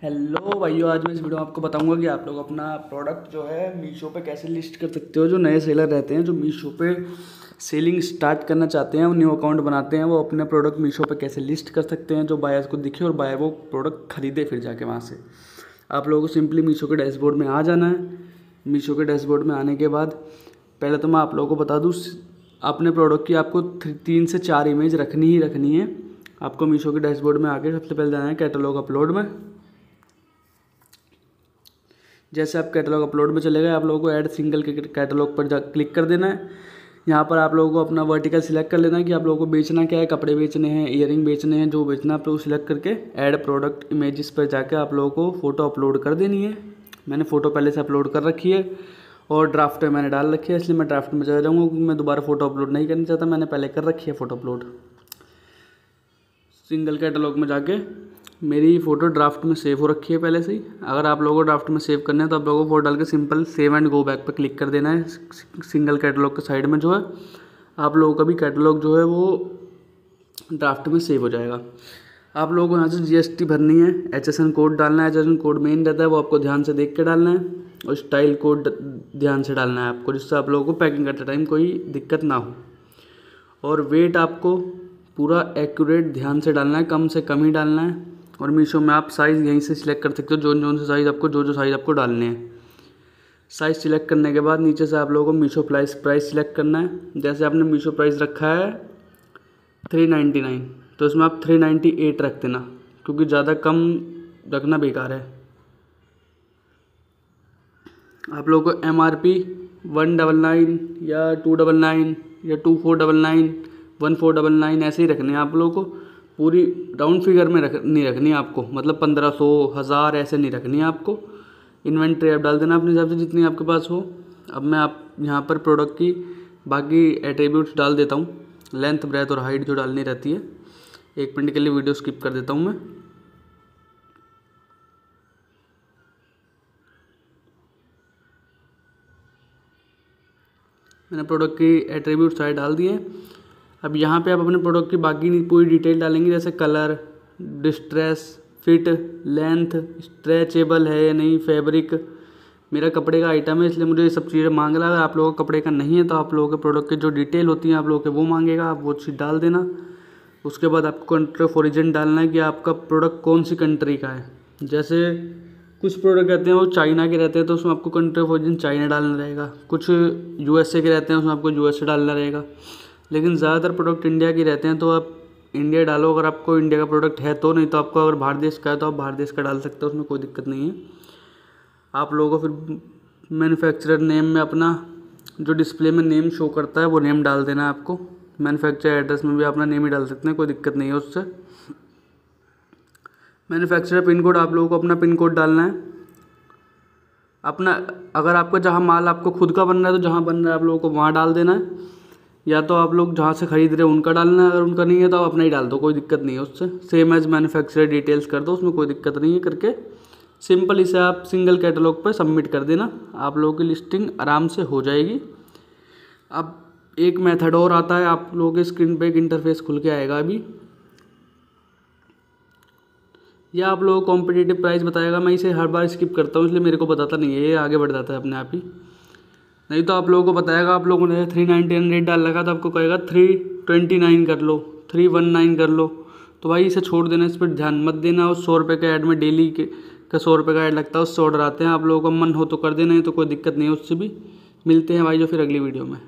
Hello भाइयों, आज मैं इस वीडियो में आपको बताऊंगा कि आप लोग अपना प्रोडक्ट जो है मीशो पे कैसे लिस्ट कर सकते हो। जो नए सेलर रहते हैं, जो मीशो पे सेलिंग स्टार्ट करना चाहते हैं, वो न्यू अकाउंट बनाते हैं, वो अपने प्रोडक्ट मीशो पे कैसे लिस्ट कर सकते हैं, जो बायर्स को दिखे और बायर वो प्रोडक्ट खरीदे फिर जाके वहाँ से। आप लोगों को सिंपली मीशो के डैशबोर्ड में आ जाना है। मीशो के डैशबोर्ड में आने के बाद पहले तो मैं आप लोगों को बता दूँ, अपने प्रोडक्ट की आपको 3 से 4 इमेज रखनी ही रखनी है। आपको मीशो के डैशबोर्ड में आके सबसे पहले जाना है कैटलॉग अपलोड में। जैसे आप कैटलॉग अपलोड में चले गए, आप लोगों को ऐड सिंगल के कैटलॉग पर क्लिक कर देना है। यहाँ पर आप लोगों को अपना वर्टिकल सिलेक्ट कर लेना है कि आप लोगों को बेचना क्या है, कपड़े बेचने हैं, ईयरिंग बेचने हैं, जो बेचना आप लोग सिलेक्ट करके ऐड प्रोडक्ट इमेजेस पर जाकर आप लोगों को फ़ोटो अपलोड कर देनी है। मैंने फ़ोटो पहले से अपलोड कर रखी है और ड्राफ्ट में मैंने डाल रखी है, इसलिए मैं ड्राफ्ट में चला जाऊँगा क्योंकि मैं दोबारा फ़ोटो अपलोड नहीं करना चाहता। मैंने पहले कर रखी है फ़ोटो अपलोड। सिंगल कैटलॉग में जाके मेरी फ़ोटो ड्राफ्ट में सेव हो रखी है पहले से ही। अगर आप लोगों को ड्राफ्ट में सेव करना है तो आप लोगों को फ़ोटो डाल के simple save and go back पर क्लिक कर देना है। सिंगल कैटलॉग के साइड में जो है आप लोगों का भी कैटलॉग जो है वो ड्राफ्ट में सेव हो जाएगा। आप लोगों को यहाँ से GST भरनी है, HSN कोड डालना है। HSN कोड मेन रहता है, वो आपको ध्यान से देख के डालना है, और स्टाइल कोड ध्यान से डालना है आपको, जिससे आप लोगों को पैकिंग करते टाइम कोई दिक्कत ना हो। और वेट आपको पूरा एक्यूरेट ध्यान से डालना है, कम से कम ही डालना है। और मीशो में आप साइज़ यहीं से सिलेक्ट कर सकते हो, जो से साइज़ आपको जो साइज़ आपको डालने हैं। साइज़ सिलेक्ट करने के बाद नीचे से आप लोगों को मीशो प्राइस सिलेक्ट करना है। जैसे आपने मीशो प्राइस रखा है 399, तो इसमें आप 398 रख देना, क्योंकि ज़्यादा कम रखना बेकार है। आप लोगों को MRP 199 या 299 या 2499 1499 ऐसे ही रखने हैं। आप लोगों को पूरी राउंड फिगर में नहीं रखनी आपको, मतलब 1500 1000 ऐसे नहीं रखनी है आपको। इन्वेंट्री आप डाल देना अपने हिसाब से जितनी आपके पास हो। अब मैं आप यहाँ पर प्रोडक्ट की बाकी एट्रीब्यूट्स डाल देता हूँ, लेंथ ब्रेथ और हाइट जो डालनी रहती है। 1 मिनट के लिए वीडियो स्किप कर देता हूँ मैं। मैंने प्रोडक्ट की एट्रीब्यूट साइड डाल दिए। अब यहाँ पे आप अपने प्रोडक्ट की बाकी पूरी डिटेल डालेंगे, जैसे colour, distress, fit, length, stretchable है या नहीं, फैब्रिक। मेरा कपड़े का आइटम है इसलिए मुझे ये सब चीज़ें मांग रहा है। अगर आप लोगों का कपड़े का नहीं है तो आप लोगों के प्रोडक्ट की जो डिटेल होती है आप लोगों के वो मांगेगा, आप वो चीज़ डाल देना। उसके बाद आपको कंट्री ऑफ ओरिजिन डालना है कि आपका प्रोडक्ट कौन सी कंट्री का है। जैसे कुछ प्रोडक्ट रहते हैं वो चाइना के रहते हैं, तो उसमें आपको कंट्री ऑफ ओरिजिन चाइना डालना रहेगा। कुछ USA के रहते हैं, उसमें आपको USA डालना रहेगा। लेकिन ज़्यादातर प्रोडक्ट इंडिया के रहते हैं, तो आप इंडिया डालो अगर आपको इंडिया का प्रोडक्ट है तो। नहीं तो आपको अगर बाहर देश का है तो आप बाहर देश का डाल सकते हो, उसमें कोई दिक्कत नहीं है। आप लोगों को फिर मैन्युफैक्चरर नेम में अपना जो डिस्प्ले में नेम शो करता है वो नेम डाल देना है आपको। मैन्युफैक्चरर एड्रेस में भी अपना नेम ही डाल सकते हैं, कोई दिक्कत नहीं है उससे। मैन्युफैक्चरर पिन कोड आप लोगों को अपना पिन कोड डालना है अपना। अगर आपका जहाँ माल आपको खुद का बन रहा है तो जहाँ बन रहा है आप लोगों को वहाँ डाल देना है, या तो आप लोग जहाँ से ख़रीद रहे हो उनका डालना है। अगर उनका नहीं है तो आप अपना ही डाल दो, कोई दिक्कत नहीं है उससे। सेम एज मैन्युफैक्चरर डिटेल्स कर दो, उसमें कोई दिक्कत नहीं है। करके सिंपल इसे आप सिंगल कैटलॉग पर सबमिट कर देना, आप लोगों की लिस्टिंग आराम से हो जाएगी। अब एक मेथड और आता है, आप लोगों के स्क्रीन पे एक इंटरफेस खुल के आएगा अभी। यह आप लोगों को कॉम्पिटिटिव प्राइस बताएगा। मैं इसे हर बार स्किप करता हूँ इसलिए मेरे को बताता नहीं है, ये आगे बढ़ जाता है अपने आप ही। नहीं तो आप लोगों को बताएगा, आप लोगों ने 399 रेट डाल रखा तो आपको कहेगा 329 कर लो, 319 कर लो। तो भाई इसे छोड़ देना, इस पर ध्यान मत देना। उस 100 रुपये के ऐड में डेली के 100 रुपये का ऐड लगता है, उससे ऑर्डर आते हैं। आप लोगों का मन हो तो कर देना, है तो कोई दिक्कत नहीं है उससे भी। मिलते हैं भाई जो फिर अगली वीडियो में।